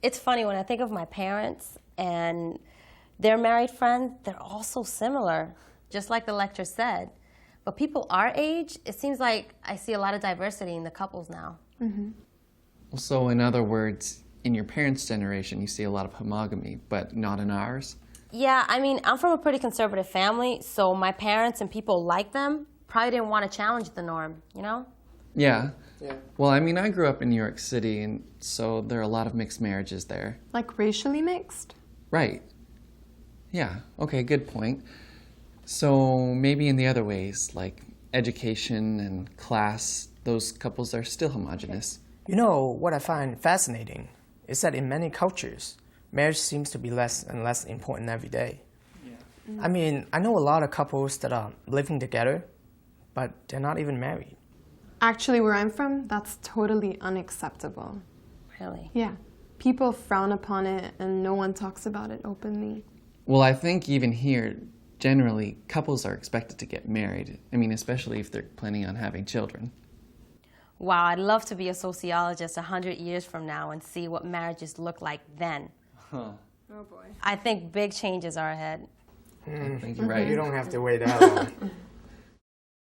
It's funny when I think of my parents and their married friends, they're all so similar, just like the lecture said. But people our age, it seems like I see a lot of diversity in the couples now. Mm-hmm. So in other words, in your parents' generation, you see a lot of homogamy, but not in ours? Yeah, I mean, I'm from a pretty conservative family, so my parents and people like them probably didn't want to challenge the norm, you know? Yeah. Yeah. Well, I mean, I grew up in New York City, and so there are a lot of mixed marriages there. Like racially mixed? Right. Yeah, okay, good point. So maybe in the other ways, like education and class, those couples are still homogenous. You know, what I find fascinating is that in many cultures, marriage seems to be less and less important every day. Yeah. I mean, I know a lot of couples that are living together, but they're not even married. Actually, where I'm from, that's totally unacceptable. Really? Yeah. People frown upon it and no one talks about it openly. Well, I think even here, generally, couples are expected to get married. I mean, especially if they're planning on having children. Wow, I'd love to be a sociologist 100 years from now and see what marriages look like then. Huh. Oh boy. I think big changes are ahead. I think you're right. You don't have to wait that long.